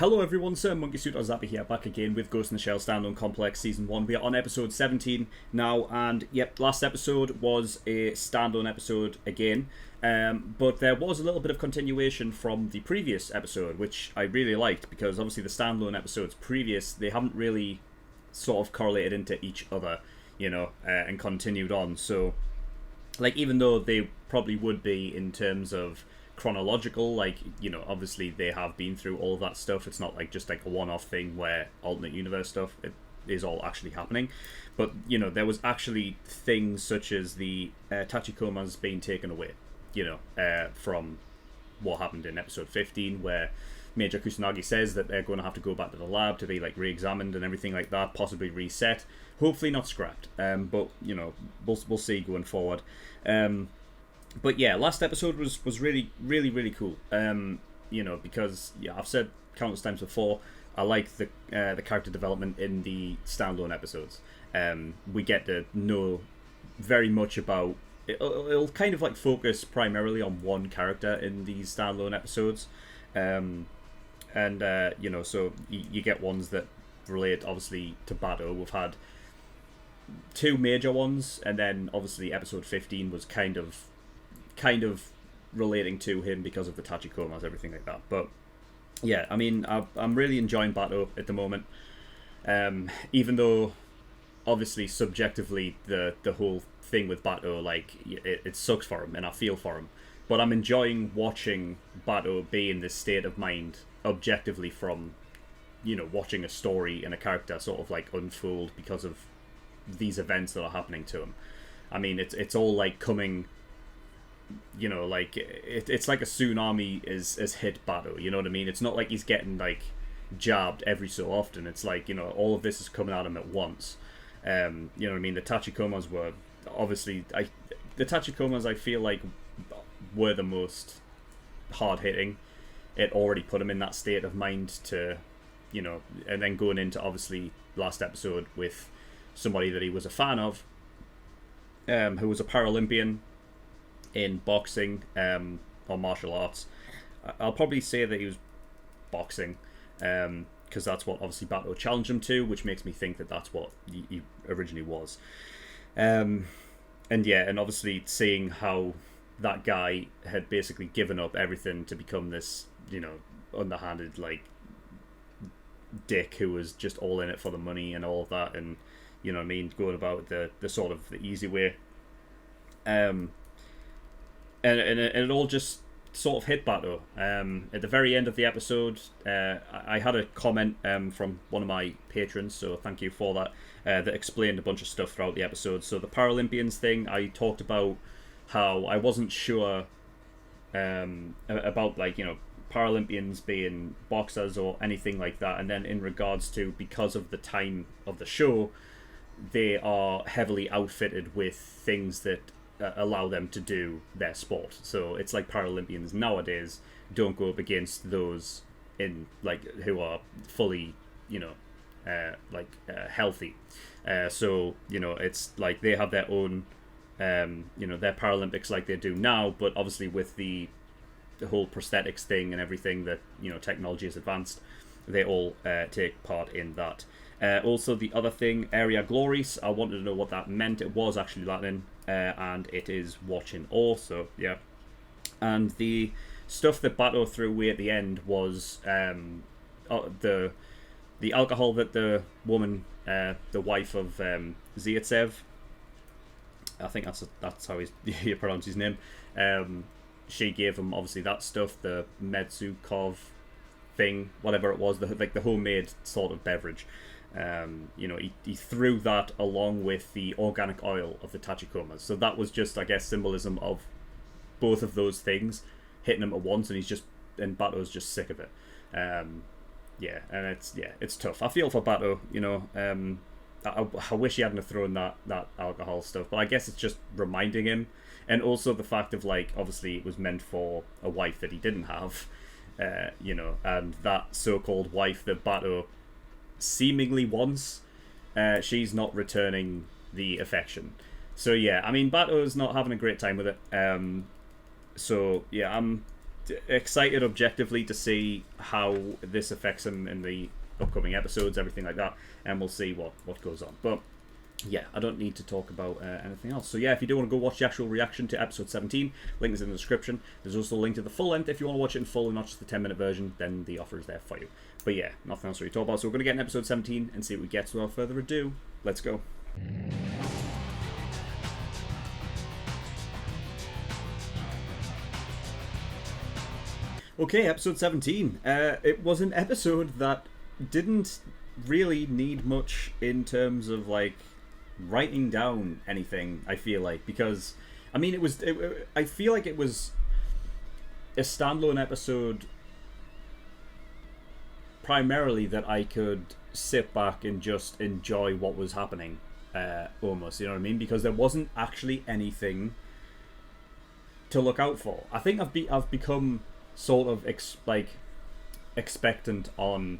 Hello everyone, SirMonkeySuit or Zappy here, back again with Ghost in the Shell Standalone Complex Season 1. We are on episode 17 now, and yep, last episode was a standalone episode again, but there was a little bit of continuation from the previous episode, which I really liked, because obviously the standalone episodes previous, they haven't really sort of correlated into each other, and continued on, so, like, even though they probably would be in terms of chronological, obviously they have been through all of that stuff. It's not like just like a one-off thing where alternate universe stuff it is all actually happening, but there was actually things such as the Tachikomas being taken away, from what happened in episode 15, where Major Kusanagi says that they're going to have to go back to the lab to be like re-examined and everything like that, possibly reset, hopefully not scrapped, but we'll see going forward. But yeah, last episode was really, really, really cool. Because I've said countless times before, I like the character development in the standalone episodes. We get to know very much about. It'll kind of like focus primarily on one character in these standalone episodes, so you get ones that relate obviously to Bato. We've had two major ones, and then obviously episode 15 was kind of relating to him because of the Tachikomas, everything like that. But yeah, I mean, I'm really enjoying Bato at the moment, even though obviously subjectively the whole thing with Bato, like, it sucks for him and I feel for him, but I'm enjoying watching Bato be in this state of mind objectively from watching a story and a character sort of like unfold because of these events that are happening to him. I mean, it's all like coming, it's like a tsunami is hit Bato, you know what I mean? It's not like he's getting like jabbed every so often. It's like, all of this is coming at him at once. You know what I mean? The Tachikomas were obviously, the Tachikomas I feel like were the most hard hitting. It already put him in that state of mind to, and then going into obviously last episode with somebody that he was a fan of, who was a Paralympian in boxing or martial arts. I'll probably say that he was boxing, because that's what obviously Bato challenged him to, which makes me think that that's what he originally was. And obviously seeing how that guy had basically given up everything to become this, underhanded like dick who was just all in it for the money and all of that, and going about the sort of the easy way. And it all just sort of hit Bato. At the very end of the episode, I had a comment from one of my patrons, so thank you for that, that explained a bunch of stuff throughout the episode. So the Paralympians thing, I talked about how I wasn't sure about, like, Paralympians being boxers or anything like that, and then in regards to, because of the time of the show, they are heavily outfitted with things that allow them to do their sport. So it's like Paralympians nowadays don't go up against those in who are fully healthy. So it's like they have their own their Paralympics like they do now, but obviously with the whole prosthetics thing and everything that technology has advanced, they all take part in that. Also, the other thing, Area Gloris, I wanted to know what that meant. It was actually Latin, and it is watching also, yeah. And the stuff that Bato threw away at the end was the alcohol that the woman, the wife of Zaitsev, I think that's how you pronounce his name, she gave him, obviously, that stuff, the Medzukov thing, whatever it was, the homemade sort of beverage. He threw that along with the organic oil of the Tachikomas. So that was just, I guess, symbolism of both of those things hitting him at once, and Bato's just sick of it. And it's tough. I feel for Bato, I wish he hadn't thrown that alcohol stuff, but I guess it's just reminding him, and also the fact of, like, obviously it was meant for a wife that he didn't have, and that so-called wife that Bato seemingly wants, she's not returning the affection. So yeah, I mean, Bato's not having a great time with it. So yeah, I'm excited objectively to see how this affects him in the upcoming episodes, everything like that, and we'll see what goes on. But yeah, I don't need to talk about anything else. So yeah, if you do want to go watch the actual reaction to episode 17, link is in the description. There's also a link to the full length if you want to watch it in full and not just the 10-minute version, then the offer is there for you. But yeah, nothing else to really talk about. So we're going to get in episode 17 and see what we get. So without further ado, let's go. Okay, episode 17. It was an episode that didn't really need much in terms of, like, writing down anything, I feel like, because, I mean, I feel like it was a standalone episode primarily that I could sit back and just enjoy what was happening, almost, you know what I mean? Because there wasn't actually anything to look out for. I think I've become sort of expectant on,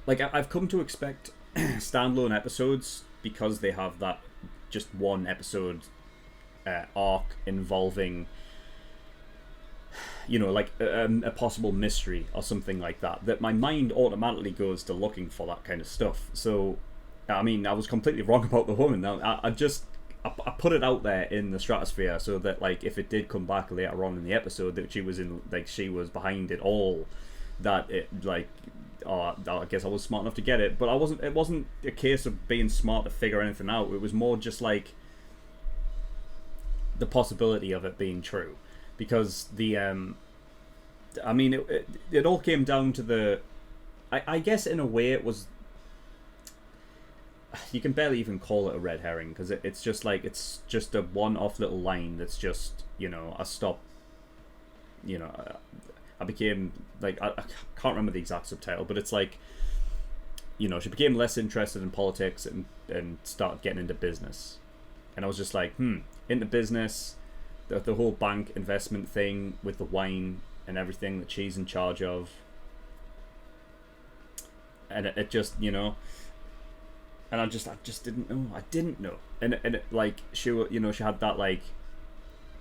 like, I've come to expect standalone episodes because they have that just one episode arc involving, you know, like a possible mystery or something like that my mind automatically goes to looking for that kind of stuff. So I mean, I was completely wrong about the woman. I put it out there in the stratosphere so that, like, if it did come back later on in the episode that she was in, like, she was behind it all, that it, like, I guess I was smart enough to get it, but I wasn't. It wasn't a case of being smart to figure anything out. It was more just like the possibility of it being true, because the I mean, it all came down to the. I guess in a way it was. You can barely even call it a red herring, because it's just like, it's just a one-off little line that's just, you know, I stopped, you know, I became, like, I can't remember the exact subtitle, but it's like, you know, she became less interested in politics and started getting into business. And I was just like, into business, the whole bank investment thing with the wine and everything that she's in charge of. And it just, you know... And I just didn't know. I didn't know. And it, like, she, you know, she had that, like,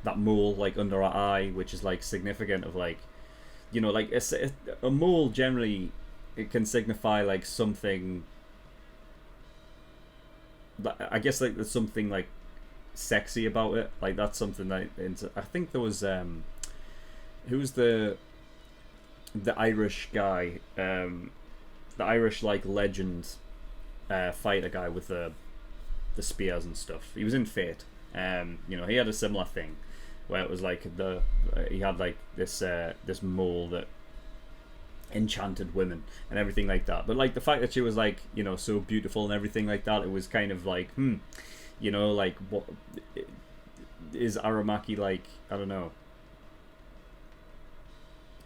that mole, like, under her eye, which is, like, significant of, like, you know, like, a mole generally, it can signify, like, something, I guess, like, there's something, like, sexy about it. Like, that's something that, I think there was, who's the Irish guy, the Irish, like, legend, fighter guy with the spears and stuff. He was in Fate. You know, he had a similar thing where it was like he had like this mole that enchanted women and everything like that. But like the fact that she was, like, you know, so beautiful and everything like that, it was kind of like, you know, like, what is Aramaki like? I don't know.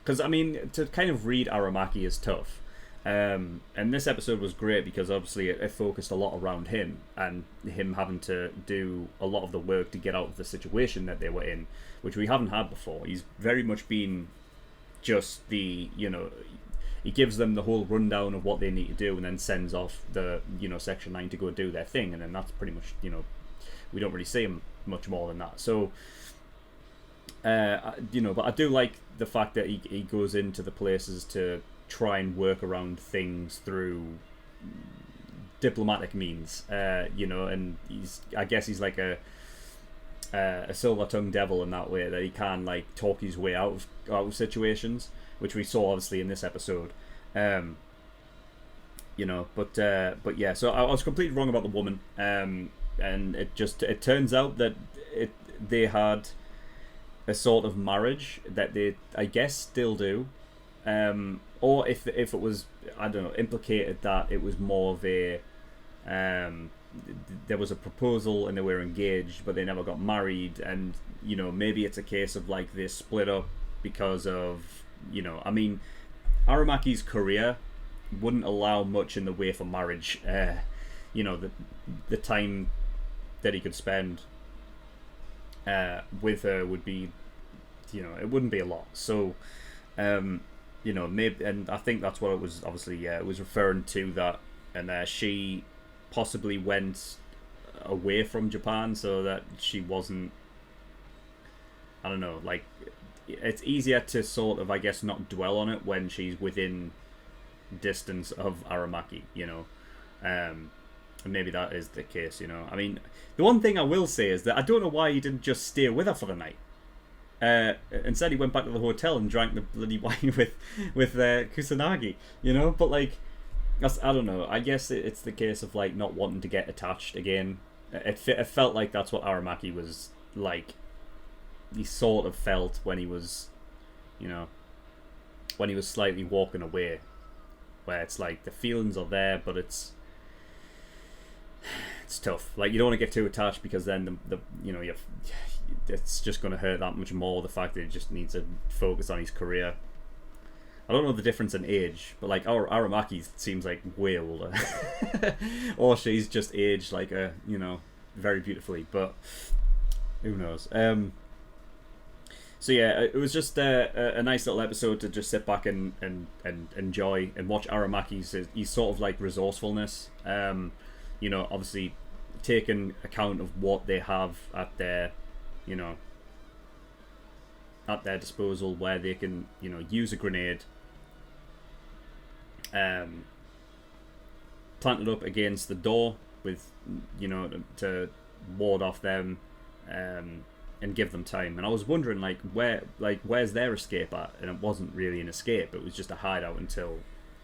Because I mean, to kind of read Aramaki is tough. And this episode was great because obviously it focused a lot around him and him having to do a lot of the work to get out of the situation that they were in, which we haven't had before. He's very much been just the, you know, he gives them the whole rundown of what they need to do and then sends off the, you know, Section 9 to go do their thing, and then that's pretty much, you know, we don't really see him much more than that. So, you know, but I do like the fact that he goes into the places to try and work around things through diplomatic means, you know, and I guess he's like a silver-tongued devil in that way, that he can, like, talk his way out of situations, which we saw obviously in this episode. You know, but yeah, so I was completely wrong about the woman, and it turns out that they had a sort of marriage that they, I guess, still do. Or if it was, I don't know, implicated that it was more of a, there was a proposal and they were engaged, but they never got married, and, you know, maybe it's a case of, like, they split up because of, you know, I mean, Aramaki's career wouldn't allow much in the way for marriage. You know, the time that he could spend with her would be, you know, it wouldn't be a lot. So, you know, maybe, and I think that's what it was. Obviously, it was referring to that, and she possibly went away from Japan so that she wasn't, I don't know, like, it's easier to sort of, I guess, not dwell on it when she's within distance of Aramaki, you know. And maybe that is the case, you know. I mean, the one thing I will say is that I don't know why he didn't just stay with her for the night. Instead, he went back to the hotel and drank the bloody wine with Kusanagi, you know. But like, I don't know. I guess it's the case of like not wanting to get attached again. It felt like that's what Aramaki was like. He sort of felt when he was, you know, when he was slightly walking away, where it's like the feelings are there, but it's tough. Like, you don't want to get too attached because then the you know, it's just going to hurt that much more. The fact that he just needs to focus on his career. I don't know the difference in age, but like Aramaki seems like way older, or she's just aged like you know, very beautifully. But who knows? So yeah, it was just a nice little episode to just sit back and enjoy and watch Aramaki's his sort of like resourcefulness. You know, obviously taking account of what they have at their, you know, at their disposal, where they can, you know, use a grenade, plant it up against the door with, you know, to ward off them, and give them time. And I was wondering, like, where's their escape at? And it wasn't really an escape. It was just a hideout until,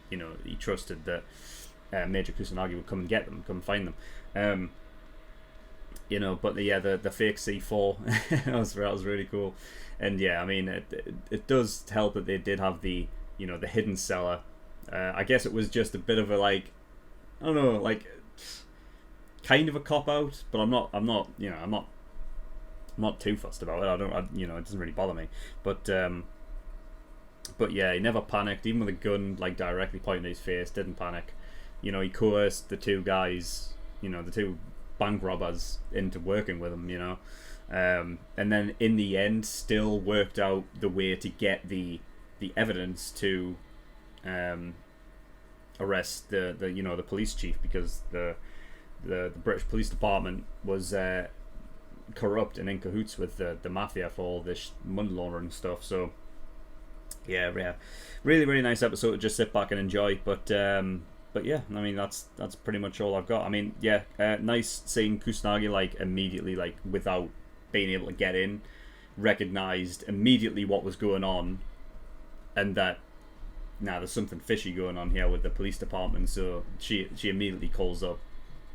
you know, he trusted that Major Kusanagi would come and get them, come and find them. You know, but the fake C4 that was really cool. And yeah, I mean, it does help that they did have the, you know, the hidden cellar. I guess it was just a bit of a, like, I don't know, like, kind of a cop out, but I'm not too fussed about it. You know, it doesn't really bother me. But yeah, he never panicked, even with a gun like directly pointing at his face. Didn't panic. You know, he coerced the two guys, you know, the two bank robbers into working with him. You know, and then in the end, still worked out the way to get the evidence to arrest the you know, the police chief, because the British police department was corrupt and in cahoots with the mafia for all this money laundering stuff. So yeah, really, really nice episode to just sit back and enjoy. But yeah, I mean, that's pretty much all I've got. I mean, yeah, nice seeing Kusanagi, like, immediately, like, without being able to get in, recognized immediately what was going on, and that there's something fishy going on here with the police department. So she immediately calls up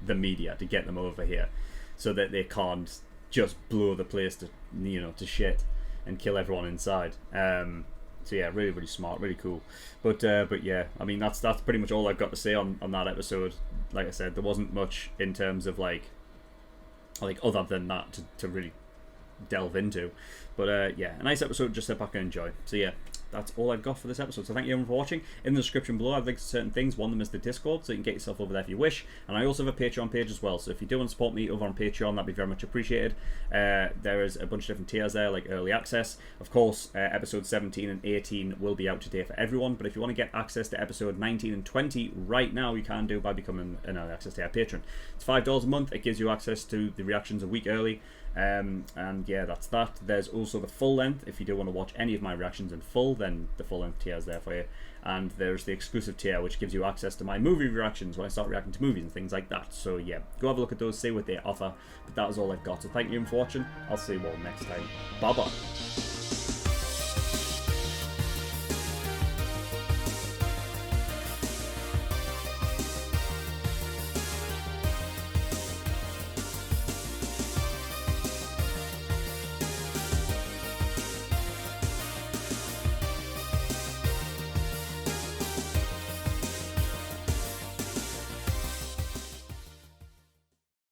the media to get them over here, so that they can't just blow the place to, you know, to shit and kill everyone inside. So yeah, really, really smart, really cool. But yeah, I mean, that's pretty much all I've got to say on that episode. Like I said, there wasn't much in terms of like other than that to really delve into. But yeah, a nice episode, just sit back and enjoy. So yeah, that's all I've got for this episode. So thank you everyone for watching. In the description below, I've linked to certain things. One of them is the Discord, so you can get yourself over there if you wish. And I also have a Patreon page as well. So if you do want to support me over on Patreon, that'd be very much appreciated. There is a bunch of different tiers there, like early access. Of course, episode 17 and 18 will be out today for everyone. But if you want to get access to episode 19 and 20 right now, you can do by becoming an early access tier patron. It's $5 a month. It gives you access to the reactions a week early. And yeah, that's that. There's also the full length. If you do want to watch any of my reactions in full, then the full length tier is there for you. And there's the exclusive tier, which gives you access to my movie reactions when I start reacting to movies and things like that. So yeah, go have a look at those, see what they offer. But that is all I've got. So thank you for watching. I'll see you all next time. Bye bye.